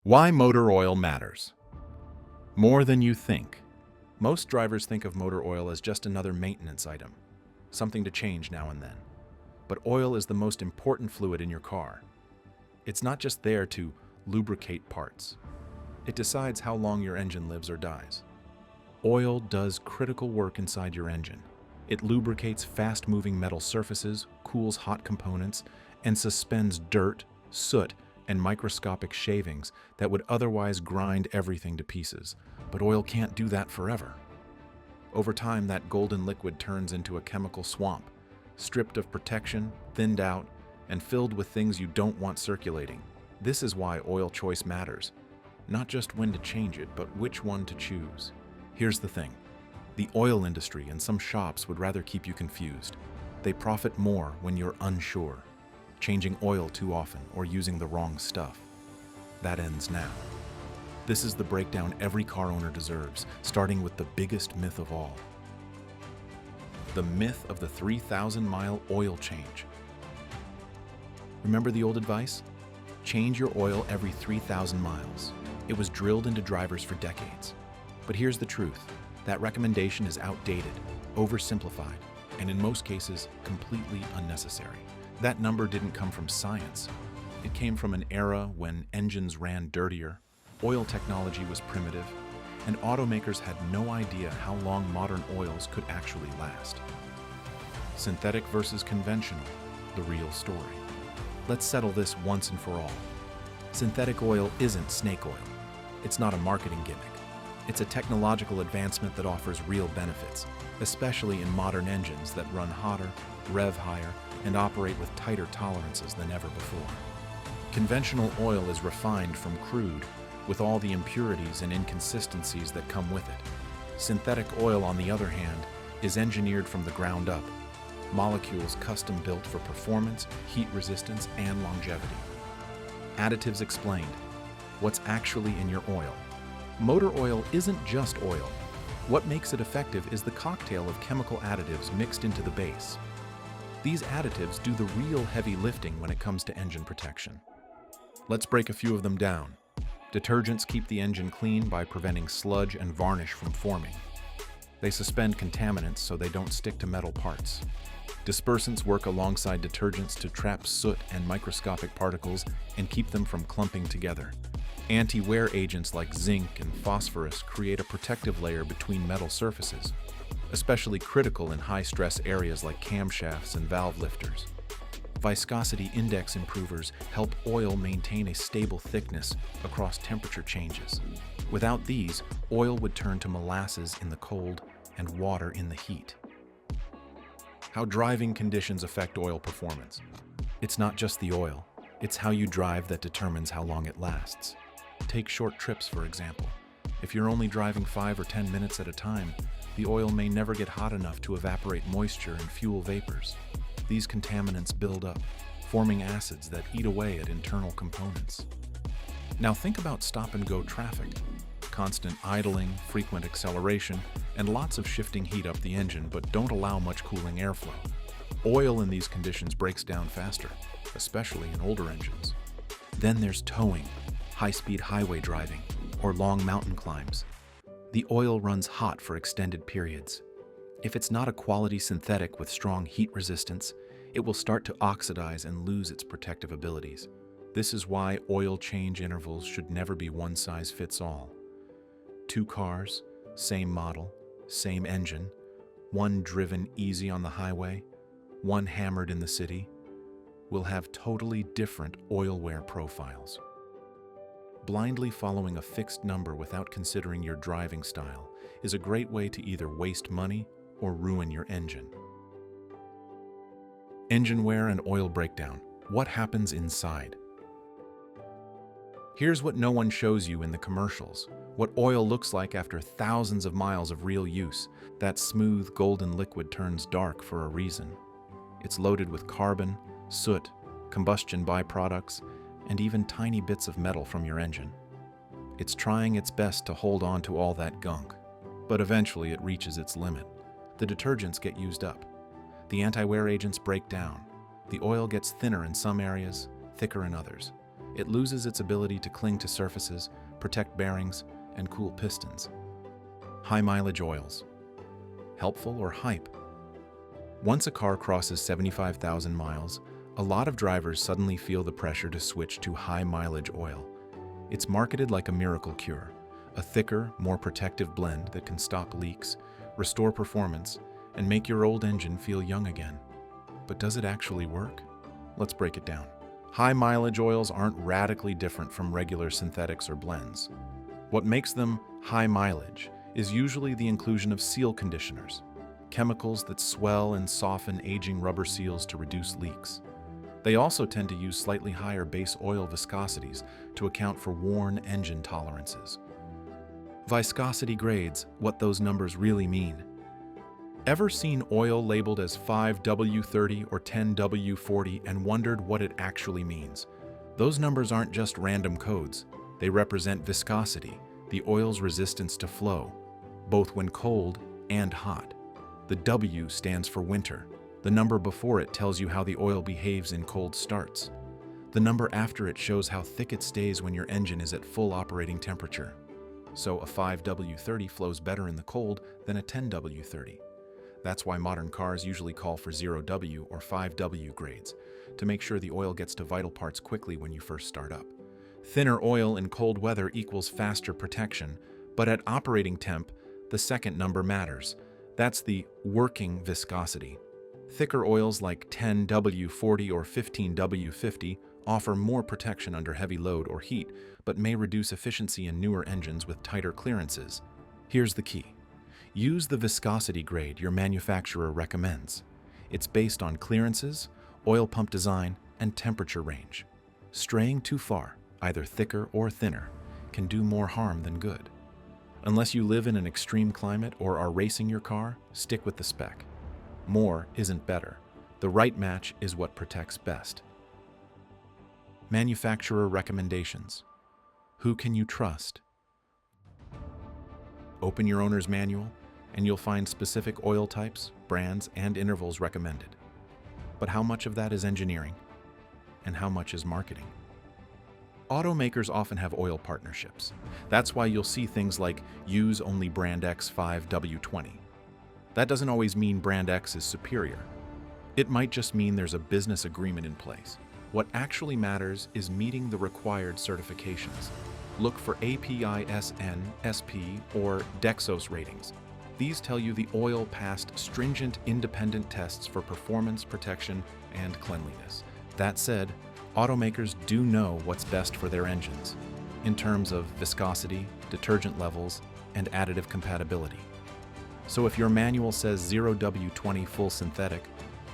Why motor oil matters. More than you think. Most drivers think of motor oil as just another maintenance item, something to change now and then. But oil is the most important fluid in your car. It's not just there to lubricate parts. It decides how long your engine lives or dies. Oil does critical work inside your engine. It lubricates fast-moving metal surfaces, cools hot components, and suspends dirt, soot, and microscopic shavings that would otherwise grind everything to pieces. But oil can't do that forever. Over time, that golden liquid turns into a chemical swamp, stripped of protection, thinned out, and filled with things you don't want circulating. This is why oil choice matters. Not just when to change it, but which one to choose. Here's the thing. The oil industry and some shops would rather keep you confused. They profit more when you're unsure, changing oil too often or using the wrong stuff. That ends now. This is the breakdown every car owner deserves, starting with the biggest myth of all. The myth of the 3,000-mile oil change. Remember the old advice? Change your oil every 3,000 miles. It was drilled into drivers for decades. But here's the truth. That recommendation is outdated, oversimplified, and in most cases, completely unnecessary. That number didn't come from science. It came from an era when engines ran dirtier, oil technology was primitive, and automakers had no idea how long modern oils could actually last. Synthetic versus conventional, the real story. Let's settle this once and for all. Synthetic oil isn't snake oil. It's not a marketing gimmick. It's a technological advancement that offers real benefits, especially in modern engines that run hotter, rev higher, and operate with tighter tolerances than ever before. Conventional oil is refined from crude, with all the impurities and inconsistencies that come with it. Synthetic oil, on the other hand, is engineered from the ground up, molecules custom built for performance, heat resistance, and longevity. Additives explained. What's actually in your oil? Motor oil isn't just oil. What makes it effective is the cocktail of chemical additives mixed into the base. These additives do the real heavy lifting when it comes to engine protection. Let's break a few of them down. Detergents keep the engine clean by preventing sludge and varnish from forming. They suspend contaminants so they don't stick to metal parts. Dispersants work alongside detergents to trap soot and microscopic particles and keep them from clumping together. Anti-wear agents like zinc and phosphorus create a protective layer between metal surfaces, especially critical in high-stress areas like camshafts and valve lifters. Viscosity index improvers help oil maintain a stable thickness across temperature changes. Without these, oil would turn to molasses in the cold and water in the heat. How driving conditions affect oil performance. It's not just the oil, it's how you drive that determines how long it lasts. Take short trips, for example. If you're only driving 5 or 10 minutes at a time, the oil may never get hot enough to evaporate moisture and fuel vapors. These contaminants build up, forming acids that eat away at internal components. Now think about stop-and-go traffic. Constant idling, frequent acceleration, and lots of shifting heat up the engine, but don't allow much cooling airflow. Oil in these conditions breaks down faster, especially in older engines. Then there's towing, high-speed highway driving, or long mountain climbs. The oil runs hot for extended periods. If it's not a quality synthetic with strong heat resistance, it will start to oxidize and lose its protective abilities. This is why oil change intervals should never be one size fits all. 2 cars, same model, same engine, one driven easy on the highway, one hammered in the city, will have totally different oil wear profiles. Blindly following a fixed number without considering your driving style is a great way to either waste money or ruin your engine. Engine wear and oil breakdown. What happens inside? Here's what no one shows you in the commercials. What oil looks like after thousands of miles of real use. That smooth golden liquid turns dark for a reason. It's loaded with carbon, soot, combustion byproducts, and even tiny bits of metal from your engine. It's trying its best to hold on to all that gunk, but eventually it reaches its limit. The detergents get used up. The anti-wear agents break down. The oil gets thinner in some areas, thicker in others. it loses its ability to cling to surfaces, protect bearings, and cool pistons. High mileage oils. Helpful or hype? Once a car crosses 75,000 miles, a lot of drivers suddenly feel the pressure to switch to high mileage oil. It's marketed like a miracle cure, a thicker, more protective blend that can stop leaks, restore performance, and make your old engine feel young again. But does it actually work? Let's break it down. High mileage oils aren't radically different from regular synthetics or blends. What makes them high mileage is usually the inclusion of seal conditioners, chemicals that swell and soften aging rubber seals to reduce leaks. They also tend to use slightly higher base oil viscosities to account for worn engine tolerances. Viscosity grades, what those numbers really mean. Ever seen oil labeled as 5W30 or 10W40 and wondered what it actually means? Those numbers aren't just random codes. They represent viscosity, the oil's resistance to flow, both when cold and hot. The W stands for winter. The number before it tells you how the oil behaves in cold starts. The number after it shows how thick it stays when your engine is at full operating temperature. So a 5W30 flows better in the cold than a 10W30. That's why modern cars usually call for 0W or 5W grades, to make sure the oil gets to vital parts quickly when you first start up. Thinner oil in cold weather equals faster protection, but at operating temp, the second number matters. That's the working viscosity. Thicker oils like 10W40 or 15W50 offer more protection under heavy load or heat, but may reduce efficiency in newer engines with tighter clearances. Here's the key. Use the viscosity grade your manufacturer recommends. It's based on clearances, oil pump design, and temperature range. Straying too far, either thicker or thinner, can do more harm than good. Unless you live in an extreme climate or are racing your car, stick with the spec. More isn't better. The right match is what protects best. Manufacturer recommendations. Who can you trust? Open your owner's manual, and you'll find specific oil types, brands, and intervals recommended. But how much of that is engineering? And how much is marketing? Automakers often have oil partnerships. That's why you'll see things like use only brand X 5W20. That doesn't always mean brand X is superior. It might just mean there's a business agreement in place. What actually matters is meeting the required certifications. Look for API-SN, SP, or Dexos ratings. These tell you the oil passed stringent independent tests for performance, protection, and cleanliness. That said, automakers do know what's best for their engines in terms of viscosity, detergent levels, and additive compatibility. So if your manual says 0W20 full synthetic,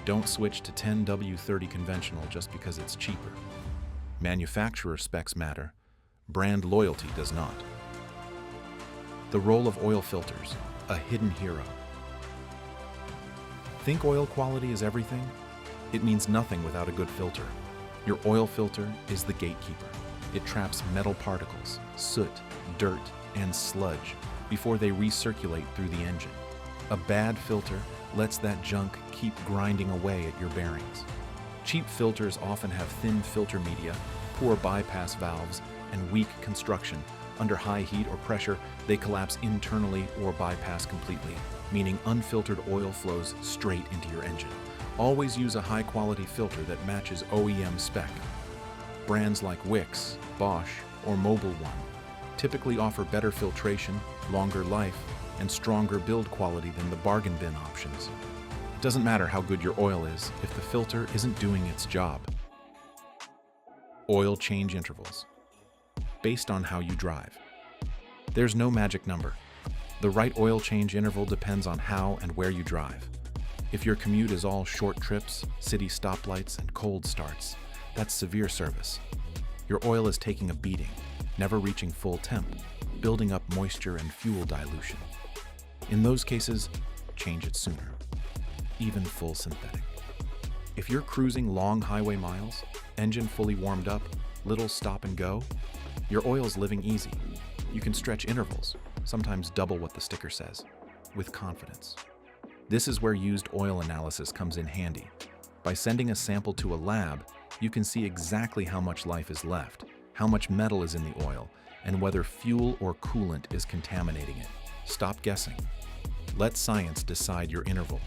don't switch to 10W30 conventional just because it's cheaper. Manufacturer specs matter, brand loyalty does not. The role of oil filters, a hidden hero. Think oil quality is everything? It means nothing without a good filter. Your oil filter is the gatekeeper. It traps metal particles, soot, dirt, and sludge before they recirculate through the engine. A bad filter lets that junk keep grinding away at your bearings. Cheap filters often have thin filter media, poor bypass valves, and weak construction. Under high heat or pressure, they collapse internally or bypass completely, meaning unfiltered oil flows straight into your engine. Always use a high-quality filter that matches OEM spec. Brands like Wix, Bosch, or Mobil One typically offer better filtration, longer life, and stronger build quality than the bargain bin options. It doesn't matter how good your oil is if the filter isn't doing its job. Oil change intervals. Based on how you drive. There's no magic number. The right oil change interval depends on how and where you drive. If your commute is all short trips, city stoplights, and cold starts, that's severe service. Your oil is taking a beating, never reaching full temp, building up moisture and fuel dilution. In those cases, change it sooner, even full synthetic. If you're cruising long highway miles, engine fully warmed up, little stop and go, your oil's living easy. You can stretch intervals, sometimes double what the sticker says, with confidence. This is where used oil analysis comes in handy. By sending a sample to a lab, you can see exactly how much life is left, how much metal is in the oil, and whether fuel or coolant is contaminating it. Stop guessing. Let science decide your interval.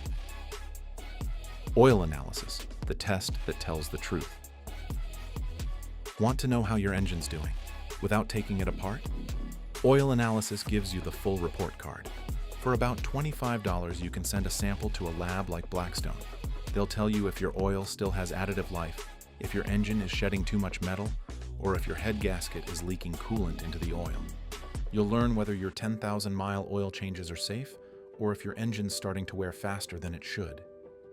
Oil analysis, the test that tells the truth. Want to know how your engine's doing without taking it apart? Oil analysis gives you the full report card. For about $25, you can send a sample to a lab like Blackstone. They'll tell you if your oil still has additive life, if your engine is shedding too much metal, or if your head gasket is leaking coolant into the oil. You'll learn whether your 10,000-mile oil changes are safe, or if your engine's starting to wear faster than it should.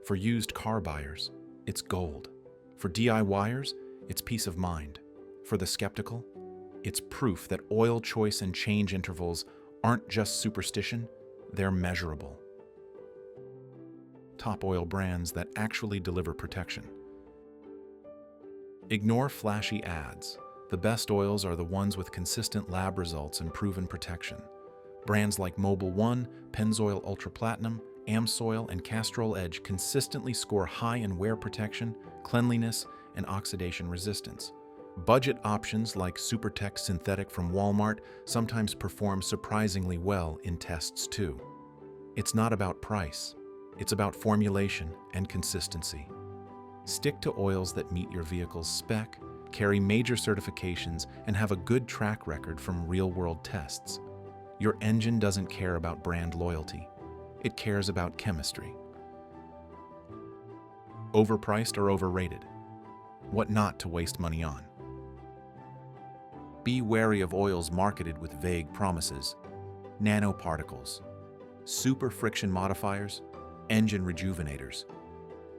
For used car buyers, it's gold. For DIYers, it's peace of mind. For the skeptical, it's proof that oil choice and change intervals aren't just superstition, they're measurable. Top oil brands that actually deliver protection. Ignore flashy ads. The best oils are the ones with consistent lab results and proven protection. Brands like Mobil 1, Pennzoil Ultra Platinum, Amsoil, and Castrol Edge consistently score high in wear protection, cleanliness, and oxidation resistance. Budget options like Supertech Synthetic from Walmart sometimes perform surprisingly well in tests too. It's not about price, it's about formulation and consistency. Stick to oils that meet your vehicle's spec, carry major certifications, and have a good track record from real-world tests. Your engine doesn't care about brand loyalty. It cares about chemistry. Overpriced or overrated? What not to waste money on? Be wary of oils marketed with vague promises, nanoparticles, super friction modifiers, engine rejuvenators.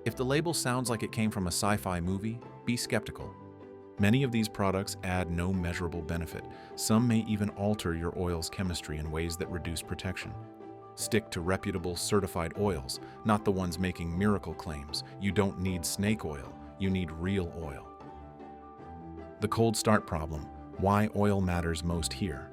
If the label sounds like it came from a sci-fi movie, be skeptical. Many of these products add no measurable benefit. Some may even alter your oil's chemistry in ways that reduce protection. Stick to reputable, certified oils, not the ones making miracle claims. You don't need snake oil, you need real oil. The cold start problem. Why oil matters most here.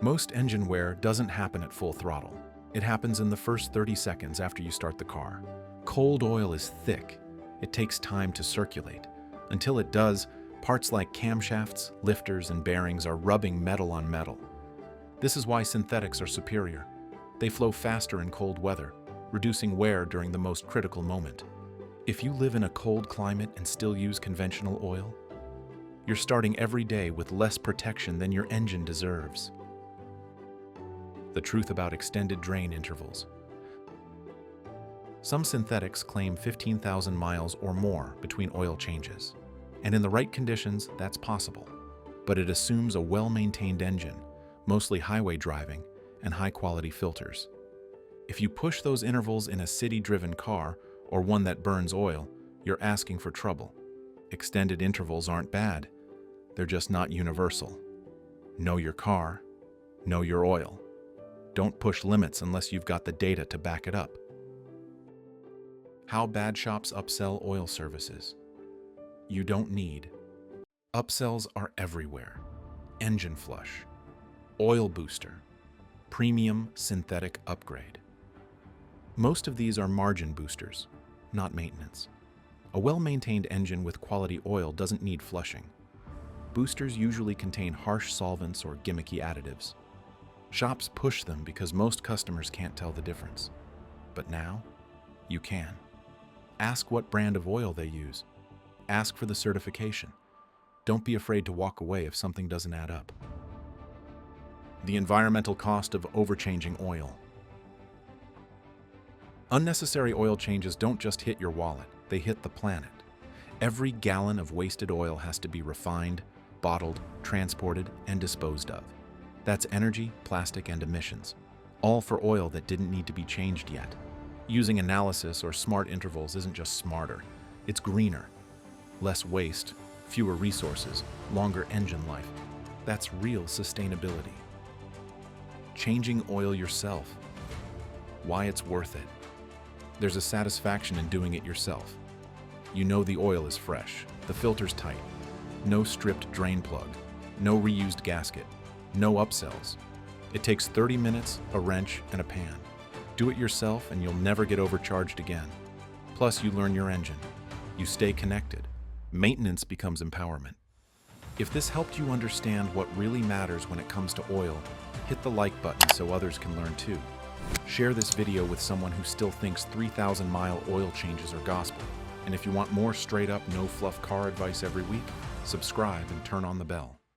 Most engine wear doesn't happen at full throttle. It happens in the first 30 seconds after you start the car. Cold oil is thick. It takes time to circulate. Until it does, parts like camshafts, lifters, and bearings are rubbing metal on metal. This is why synthetics are superior. They flow faster in cold weather, reducing wear during the most critical moment. If you live in a cold climate and still use conventional oil, you're starting every day with less protection than your engine deserves. The truth about extended drain intervals. Some synthetics claim 15,000 miles or more between oil changes. And in the right conditions, that's possible. But it assumes a well-maintained engine, mostly highway driving, and high-quality filters. If you push those intervals in a city-driven car or one that burns oil, you're asking for trouble. Extended intervals aren't bad. They're just not universal. Know your car. Know your oil. Don't push limits unless you've got the data to back it up. How bad shops upsell oil services. You don't need. Upsells are everywhere. Engine flush, oil booster, premium synthetic upgrade. Most of these are margin boosters, not maintenance. A well-maintained engine with quality oil doesn't need flushing. Boosters usually contain harsh solvents or gimmicky additives. Shops push them because most customers can't tell the difference. But now, you can. Ask what brand of oil they use. Ask for the certification. Don't be afraid to walk away if something doesn't add up. The environmental cost of overchanging oil. Unnecessary oil changes don't just hit your wallet, they hit the planet. Every gallon of wasted oil has to be refined, bottled, transported, and disposed of. That's energy, plastic, and emissions, all for oil that didn't need to be changed yet. Using analysis or smart intervals isn't just smarter, it's greener. Less waste, fewer resources, longer engine life. That's real sustainability. Changing oil yourself. Why it's worth it. There's a satisfaction in doing it yourself. You know the oil is fresh, the filter's tight, no stripped drain plug, no reused gasket, no upsells. It takes 30 minutes, a wrench, and a pan. Do it yourself and you'll never get overcharged again. Plus, you learn your engine. You stay connected. Maintenance becomes empowerment. If this helped you understand what really matters when it comes to oil, hit the like button so others can learn too. Share this video with someone who still thinks 3,000-mile oil changes are gospel. And if you want more straight-up, no-fluff car advice every week, subscribe and turn on the bell.